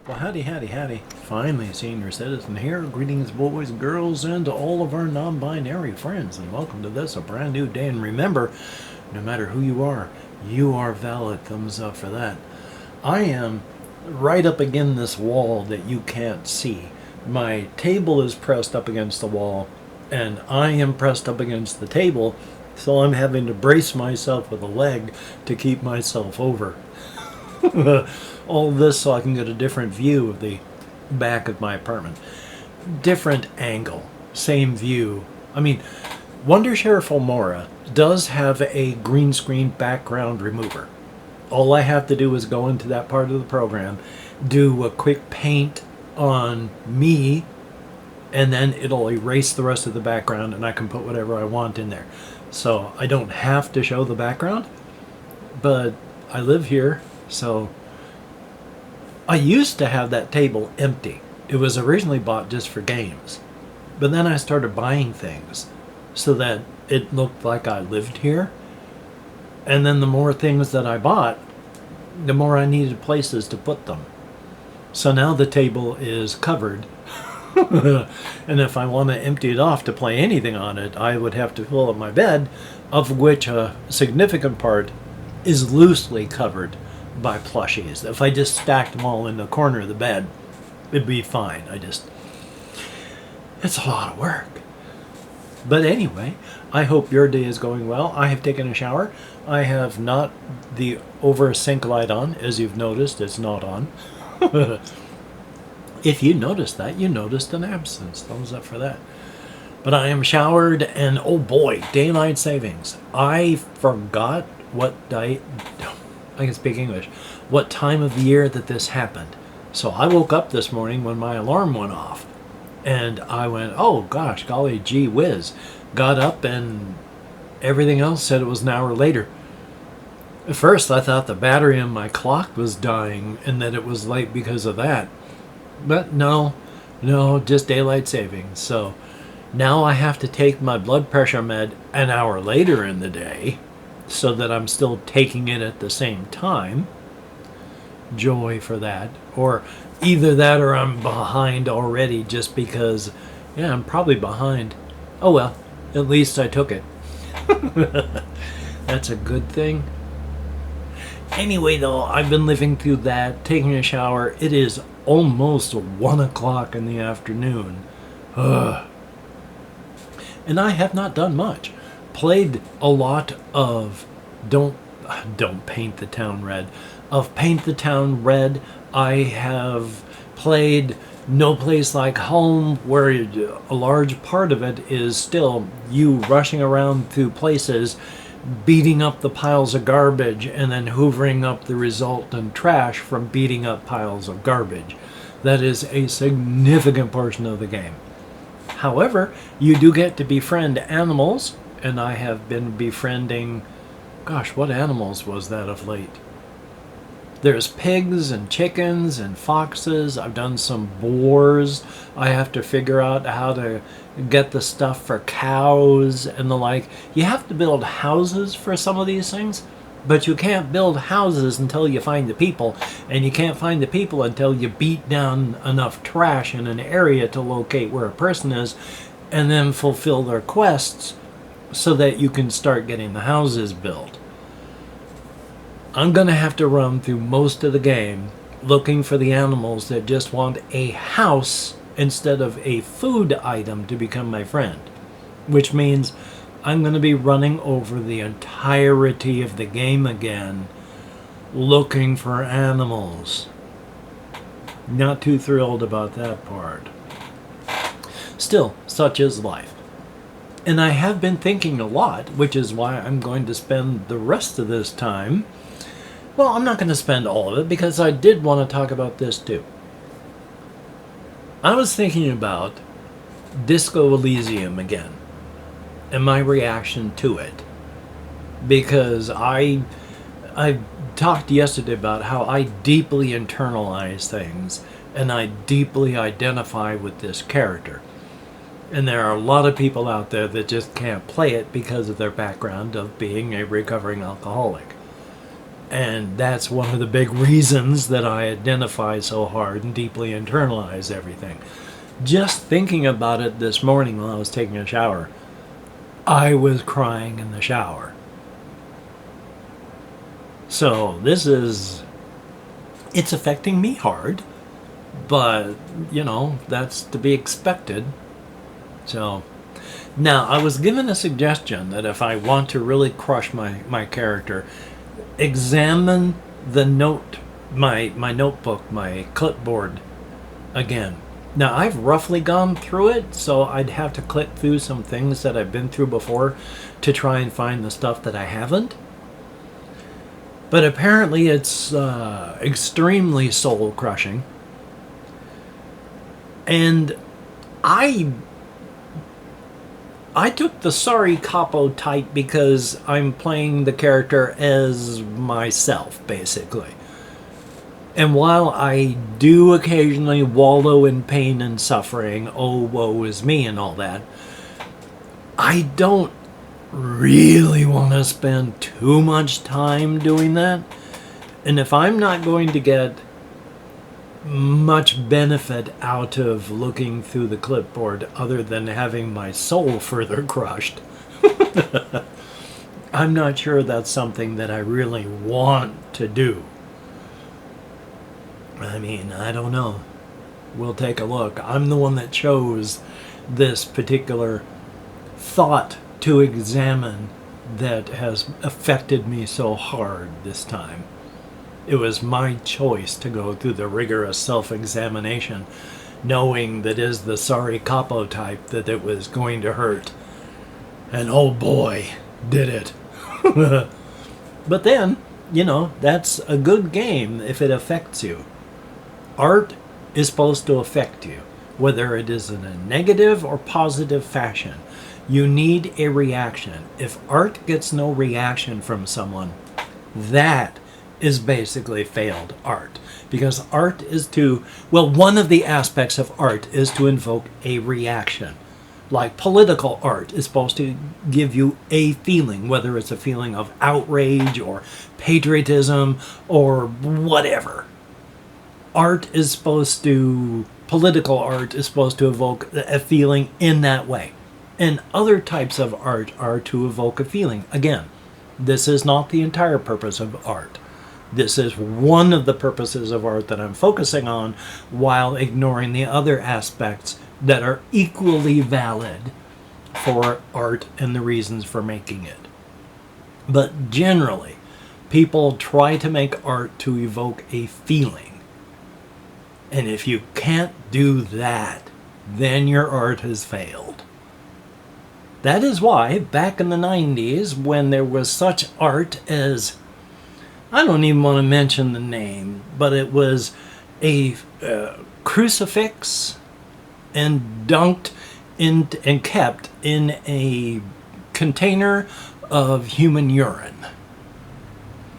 Well, howdy, howdy, howdy. Finally, a senior citizen here. Greetings, boys, girls, and to all of our non-binary friends, and welcome to this, a brand new day. And remember, no matter who you are valid. Thumbs up for that. I am right up against this wall that you can't see. My table is pressed up against the wall, and I am pressed up against the table, so I'm having to brace myself with a leg to keep myself over. All this so I can get a different view of the back of my apartment. Different angle, same view. I mean, Wonder Sheriff Elmora does have a green screen background remover. All I have to do is go into that part of the program, do a quick paint on me, and then it'll erase the rest of the background and I can put whatever I want in there. So I don't have to show the background, but I live here, so I used to have that table empty. It was originally bought just for games. But then I started buying things so that it looked like I lived here. And then the more things that I bought, the more I needed places to put them. So now the table is covered. And if I want to empty it off to play anything on it, I would have to fill up my bed, of which a significant part is loosely covered by plushies. If I just stacked them all in the corner of the bed, it'd be fine. It's a lot of work. But anyway, I hope your day is going well. I have taken a shower. I have not the over sink light on. As you've noticed, it's not on. If you noticed that, you noticed an absence. Thumbs up for that. But I am showered, and oh boy, daylight savings. I forgot what day. I can speak English. What time of the year that this happened. So I woke up this morning when my alarm went off. And I went, oh gosh, golly gee whiz. Got up and everything else said it was an hour later. At first I thought the battery in my clock was dying and that it was late because of that. But no, just daylight savings. So now I have to take my blood pressure med an hour later in the day, so that I'm still taking it at the same time. Joy for that. Or either that or I'm behind already just because, yeah, I'm probably behind. Oh well, at least I took it. That's a good thing. Anyway though, I've been living through that, taking a shower. It is almost 1 o'clock in the afternoon. Ugh. And I have not done much. Played a lot of don't paint the town red. Of Paint the Town Red. I have played No Place Like Home, where a large part of it is still you rushing around through places, beating up the piles of garbage, and then hoovering up the resultant trash from beating up piles of garbage. That is a significant portion of the game. However, you do get to befriend animals, and I have been befriending, gosh, what animals was that of late? There's pigs and chickens and foxes. I've done some boars. I have to figure out how to get the stuff for cows and the like. You have to build houses for some of these things, but you can't build houses until you find the people, and you can't find the people until you beat down enough trash in an area to locate where a person is and then fulfill their quests so that you can start getting the houses built. I'm going to have to run through most of the game looking for the animals that just want a house instead of a food item to become my friend. Which means I'm going to be running over the entirety of the game again looking for animals. Not too thrilled about that part. Still, such is life. And I have been thinking a lot, which is why I'm going to spend the rest of this time. Well, I'm not going to spend all of it because I did want to talk about this too. I was thinking about Disco Elysium again and my reaction to it. Because I talked yesterday about how I deeply internalize things and I deeply identify with this character. And there are a lot of people out there that just can't play it because of their background of being a recovering alcoholic. And that's one of the big reasons that I identify so hard and deeply internalize everything. Just thinking about it this morning while I was taking a shower, I was crying in the shower. So it's affecting me hard, but, that's to be expected. So, now, I was given a suggestion that if I want to really crush my character, examine the my notebook, my clipboard again. Now, I've roughly gone through it, so I'd have to click through some things that I've been through before to try and find the stuff that I haven't. But apparently it's extremely soul-crushing. And I took the sorry capo type because I'm playing the character as myself, basically. And while I do occasionally wallow in pain and suffering, oh, woe is me and all that, I don't really want to spend too much time doing that. And if I'm not going to get much benefit out of looking through the clipboard other than having my soul further crushed, I'm not sure that's something that I really want to do. I mean, I don't know. We'll take a look. I'm the one that chose this particular thought to examine that has affected me so hard this time. It was my choice to go through the rigorous self-examination, knowing that is the sorry capo type that it was going to hurt. And oh boy, did it. But then, that's a good game if it affects you. Art is supposed to affect you, whether it is in a negative or positive fashion. You need a reaction. If art gets no reaction from someone, that is basically failed art. Because art is one of the aspects of art is to invoke a reaction. Like political art is supposed to give you a feeling, whether it's a feeling of outrage or patriotism or whatever. Political art is supposed to evoke a feeling in that way. And other types of art are to evoke a feeling. Again, this is not the entire purpose of art. This is one of the purposes of art that I'm focusing on while ignoring the other aspects that are equally valid for art and the reasons for making it. But generally, people try to make art to evoke a feeling. And if you can't do that, then your art has failed. That is why, back in the 90s, when there was such art as, I don't even want to mention the name, but it was a crucifix and dunked in and kept in a container of human urine.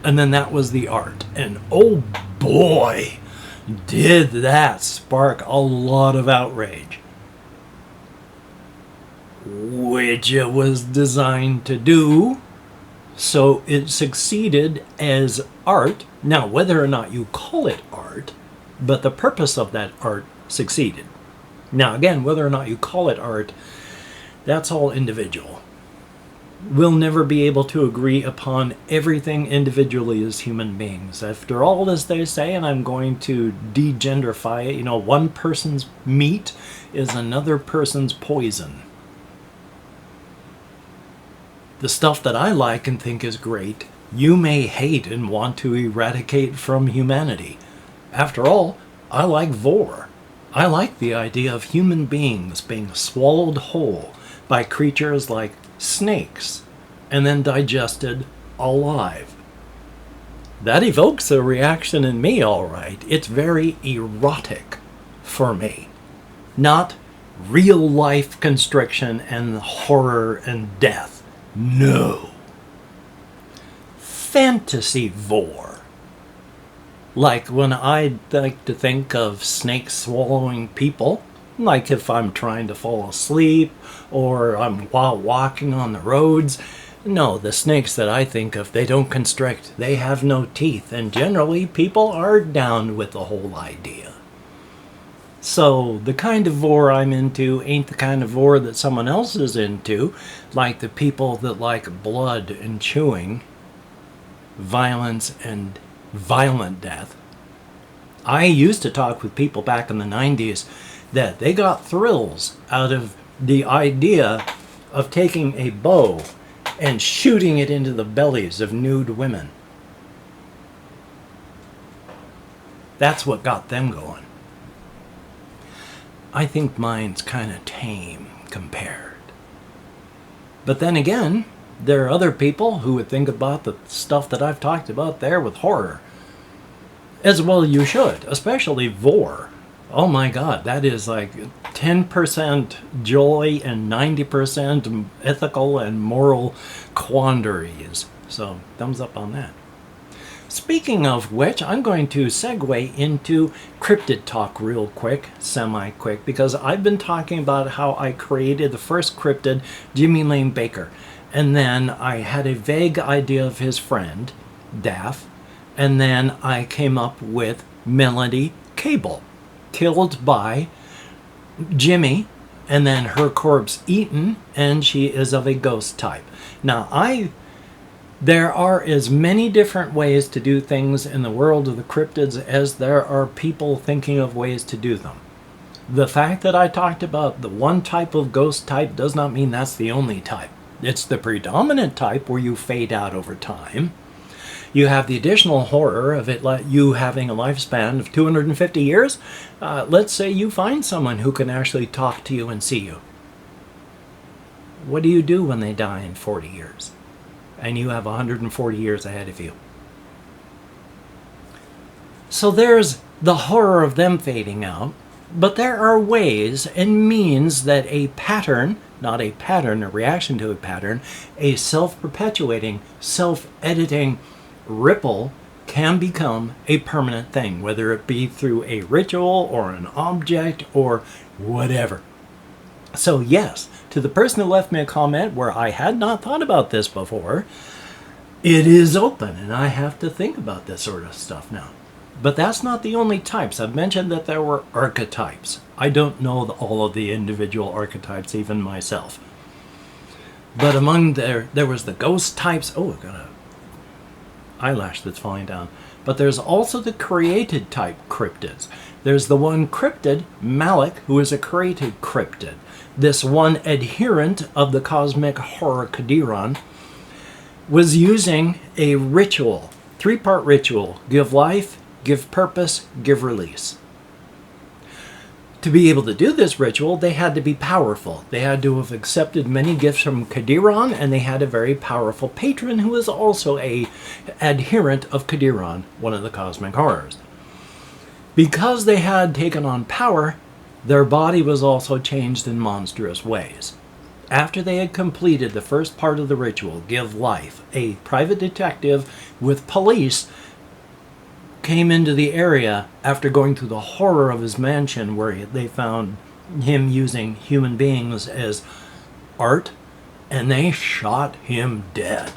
And then that was the art. And oh boy, did that spark a lot of outrage. Which it was designed to do. So it succeeded as art. Now, whether or not you call it art, but the purpose of that art succeeded. Now, again, whether or not you call it art, that's all individual. We'll never be able to agree upon everything individually as human beings. After all, as they say, and I'm going to degenderify it, one person's meat is another person's poison. The stuff that I like and think is great, you may hate and want to eradicate from humanity. After all, I like vor. I like the idea of human beings being swallowed whole by creatures like snakes and then digested alive. That evokes a reaction in me, all right. It's very erotic for me. Not real life constriction and horror and death. No. Fantasy vor. Like when I like to think of snakes swallowing people, like if I'm trying to fall asleep or I'm while walking on the roads, No, the snakes that I think of, they don't constrict. They have no teeth, and generally people are down with the whole idea. So the kind of vor I'm into ain't the kind of vor that someone else is into, like the people that like blood and chewing, violence and violent death. I used to talk with people back in the 90s that they got thrills out of the idea of taking a bow and shooting it into the bellies of nude women. That's what got them going. I think mine's kind of tame compared. But then again, there are other people who would think about the stuff that I've talked about there with horror. As well you should, especially vor. Oh my god, that is like 10% joy and 90% ethical and moral quandaries. So, thumbs up on that. Speaking of which, I'm going to segue into cryptid talk real quick, semi-quick, because I've been talking about how I created the first cryptid, Jimmy Lane Baker. And then I had a vague idea of his friend, Daff. And then I came up with Melody Cable, killed by Jimmy, and then her corpse eaten, and she is of a ghost type. Now, there are as many different ways to do things in the world of the cryptids as there are people thinking of ways to do them. The fact that I talked about the one type of ghost type does not mean that's the only type. It's the predominant type where you fade out over time. You have the additional horror of it, you having a lifespan of 250 years. Let's say you find someone who can actually talk to you and see you. What do you do when they die in 40 years? And you have 140 years ahead of you. So there's the horror of them fading out, but there are ways and means that a pattern, not a pattern, a reaction to a pattern, a self-perpetuating, self-editing ripple can become a permanent thing, whether it be through a ritual or an object or whatever. So yes, to the person who left me a comment where I had not thought about this before, it is open and I have to think about this sort of stuff now. But that's not the only types. I've mentioned that there were archetypes. I don't know all of the individual archetypes, even myself. But among there was the ghost types. Oh, I've got an eyelash that's falling down. But there's also the created type cryptids. There's the one cryptid, Malik, who is a created cryptid. This one adherent of the cosmic horror Kadiron was using a ritual, 3-part ritual: give life, give purpose, give release. To be able to do this ritual, they had to be powerful. They had to have accepted many gifts from Kadiron, and they had a very powerful patron who was also a adherent of Kadiron, one of the cosmic horrors. Because they had taken on power, their body was also changed in monstrous ways. After they had completed the first part of the ritual, give life, a private detective with police came into the area after going through the horror of his mansion, where they found him using human beings as art, and they shot him dead.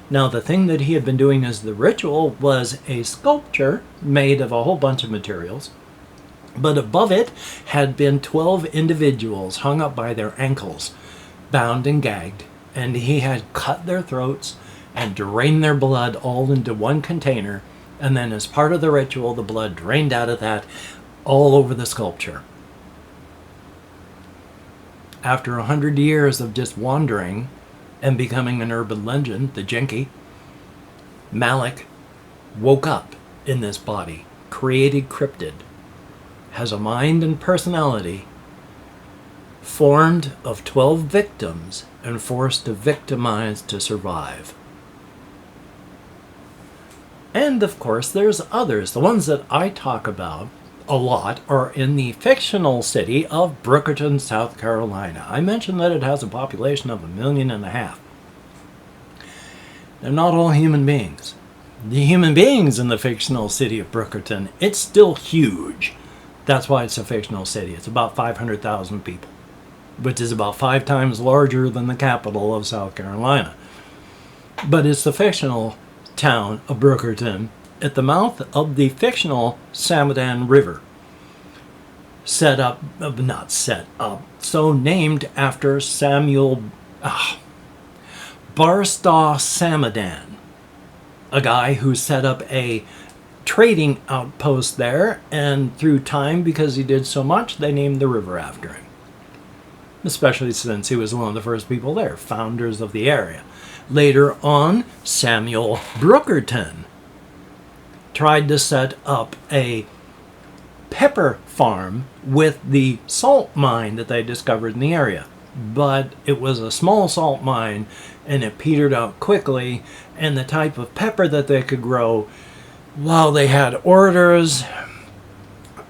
Now, the thing that he had been doing as the ritual was a sculpture made of a whole bunch of materials, but above it had been 12 individuals hung up by their ankles, bound and gagged, and he had cut their throats and drained their blood all into one container, and then as part of the ritual, the blood drained out of that all over the sculpture. After 100 years of just wandering and becoming an urban legend, the Jinky, Malik woke up in this body, created cryptid, has a mind and personality, formed of 12 victims and forced to victimize to survive. And of course there's others. The ones that I talk about a lot are in the fictional city of Brookton, South Carolina. I mentioned that it has a population of 1.5 million. They're not all human beings. The human beings in the fictional city of Brookton, it's still huge. That's why it's a fictional city. It's about 500,000 people, which is about 5 times larger than the capital of South Carolina. but it's the fictional town of Brookton at the mouth of the fictional Samadan River. So named after Samuel Barstow Samadan, a guy who set up a trading outpost there, and through time, because he did so much, they named the river after him. Especially since he was one of the first people there, founders of the area. Later on, Samuel Brookton tried to set up a pepper farm with the salt mine that they discovered in the area. But it was a small salt mine, and it petered out quickly, and the type of pepper that they could grow, while they had orders,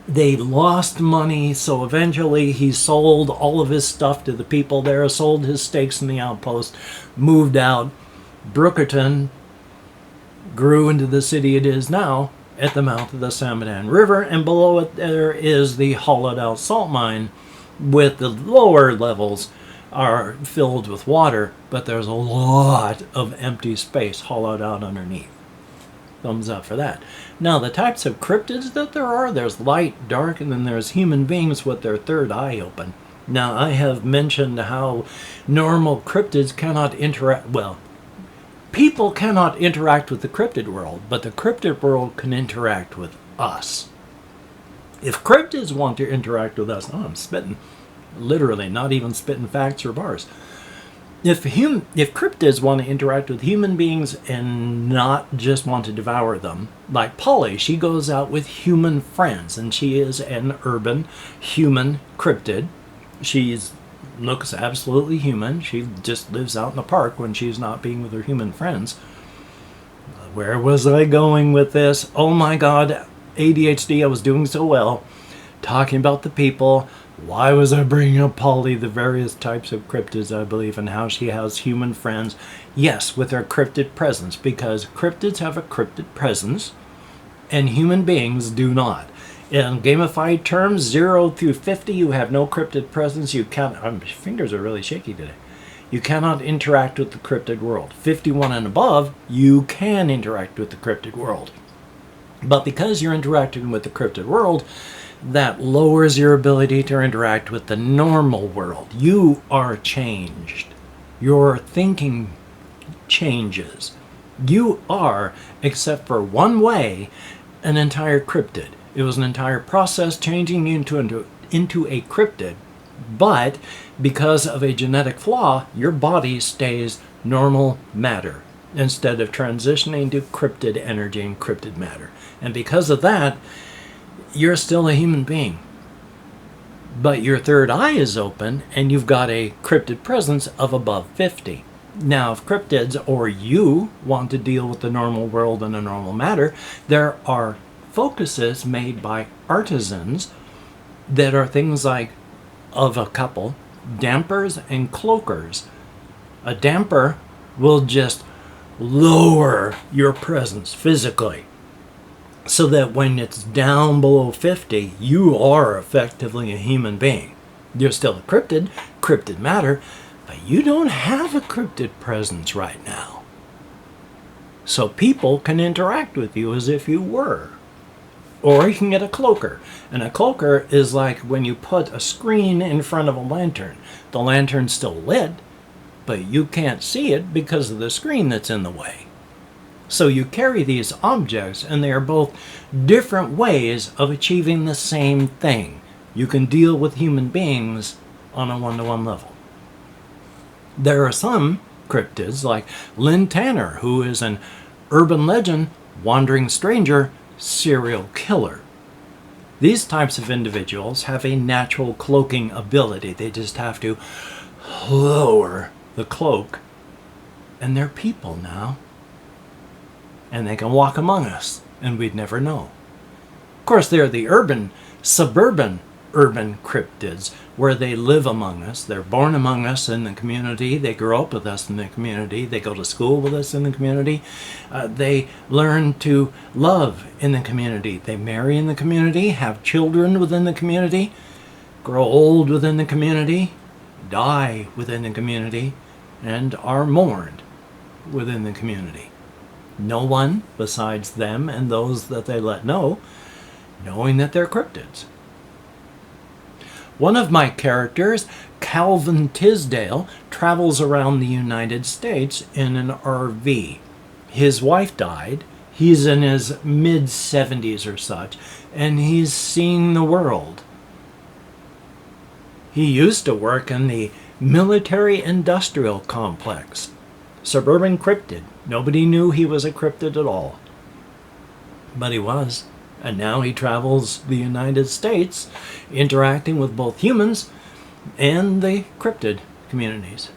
they lost money, so eventually he sold all of his stuff to the people there, sold his stakes in the outpost, moved out. Brookton grew into the city it is now at the mouth of the Samadan River, and below it there is the hollowed out salt mine, with the lower levels are filled with water, but there's a lot of empty space hollowed out underneath. Thumbs up for that. Now, the types of cryptids that there are, there's light, dark, and then there's human beings with their third eye open. Now, I have mentioned how normal cryptids cannot interact, well, people cannot interact with the cryptid world, but the cryptid world can interact with us. If cryptids want to interact with us, I'm spitting, literally, not even spitting facts or bars. If cryptids want to interact with human beings and not just want to devour them, like Polly, she goes out with human friends, and she is an urban human cryptid. Looks absolutely human. She just lives out in the park when she's not being with her human friends. Where was I going with this? Oh my God, ADHD, I was doing so well. Talking about the people. Why was I bringing up Polly, the various types of cryptids I believe, and how she has human friends? Yes, with her cryptid presence, because cryptids have a cryptid presence, and human beings do not. In gamified terms, 0 through 50, you have no cryptid presence. You can't. My fingers are really shaky today. You cannot interact with the cryptid world. 51 and above, you can interact with the cryptid world. But because you're interacting with the cryptid world, that lowers your ability to interact with the normal world. You are changed. Your thinking changes. You are, except for one way, an entire cryptid. It was an entire process changing you into a cryptid. But because of a genetic flaw, your body stays normal matter instead of transitioning to cryptid energy and cryptid matter. And because of that, you're still a human being. But your third eye is open, and you've got a cryptid presence of above 50. Now, if cryptids or you want to deal with the normal world and the normal matter, there are focuses made by artisans that are things like, of a couple, dampers and cloakers. A damper will just lower your presence physically, so that when it's down below 50, you are effectively a human being. You're still a cryptid matter, but you don't have a cryptid presence right now. So people can interact with you as if you were. Or you can get a cloaker. And a cloaker is like when you put a screen in front of a lantern. The lantern's still lit, but you can't see it because of the screen that's in the way. So you carry these objects, and they are both different ways of achieving the same thing. You can deal with human beings on a one-to-one level. There are some cryptids, like Lynn Tanner, who is an urban legend, wandering stranger, serial killer. These types of individuals have a natural cloaking ability. They just have to lower the cloak, and they're people now. And they can walk among us, and we'd never know. Of course, they're the suburban urban cryptids, where they live among us. They're born among us in the community. They grow up with us in the community. They go to school with us in the community. They learn to love in the community. They marry in the community, have children within the community, grow old within the community, die within the community, and are mourned. within the community. No one besides them and those that they let know, knowing that they're cryptids. One of my characters, Calvin Tisdale, travels around the United States in an RV. His wife died. He's in his mid-70s or such, and he's seeing the world. He used to work in the military-industrial complex. Suburban cryptid. Nobody knew he was a cryptid at all. But he was. And now he travels the United States, interacting with both humans and the cryptid communities.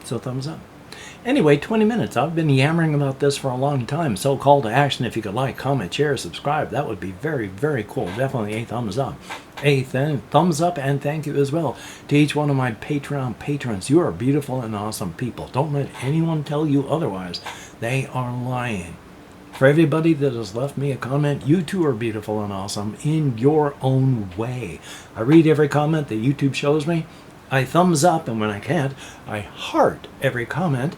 So thumbs up. Anyway, 20 minutes. I've been yammering about this for a long time. So call to action if you could like, comment, share, subscribe. That would be very, very cool. Definitely a thumbs up. A thumbs up and thank you as well to each one of my Patreon patrons. You are beautiful and awesome people. Don't let anyone tell you otherwise. They are lying. For everybody that has left me a comment, you too are beautiful and awesome in your own way. I read every comment that YouTube shows me. I thumbs up, and when I can't, I heart every comment.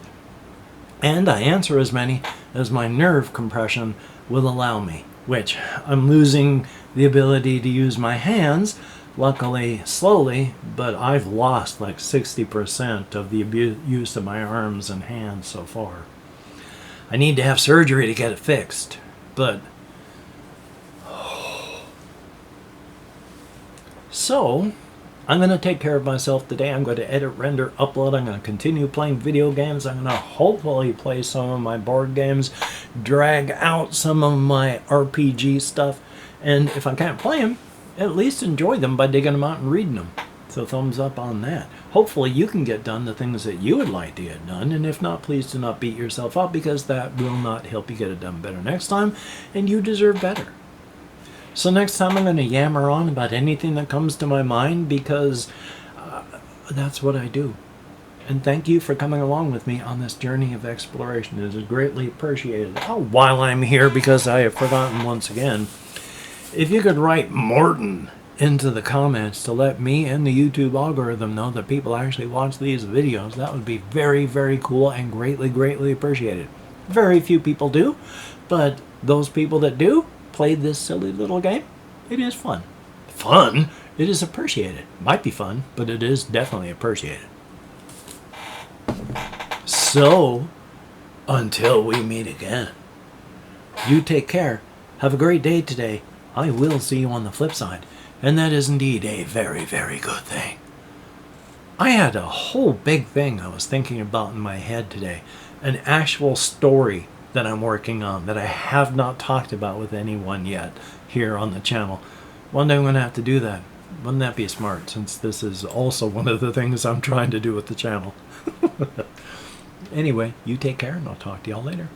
And I answer as many as my nerve compression will allow me, which I'm losing the ability to use my hands, luckily slowly, but I've lost like 60% of the use of my arms and hands so far. I need to have surgery to get it fixed, but so I'm going to take care of myself today. I'm going to edit, render, upload. I'm going to continue playing video games. I'm going to hopefully play some of my board games, drag out some of my RPG stuff, and if I can't play them, at least enjoy them by digging them out and reading them. So thumbs up on that. Hopefully you can get done the things that you would like to get done, and if not, please do not beat yourself up, because that will not help you get it done better next time, and you deserve better. So next time I'm going to yammer on about anything that comes to my mind, because that's what I do. And thank you for coming along with me on this journey of exploration. It is greatly appreciated. Oh, while I'm here, because I have forgotten once again, if you could write Morton into the comments to let me and the YouTube algorithm know that people actually watch these videos, that would be very, very cool and greatly, greatly appreciated. Very few people do, but those people that do play this silly little game, it is fun. Fun? It is appreciated. Might be fun, but it is definitely appreciated. So, until we meet again, you take care. Have a great day today. I will see you on the flip side. And that is indeed a very, very good thing. I had a whole big thing I was thinking about in my head today. An actual story that I'm working on that I have not talked about with anyone yet here on the channel. One day I'm going to have to do that. Wouldn't that be smart, since this is also one of the things I'm trying to do with the channel. Anyway, you take care, and I'll talk to y'all later.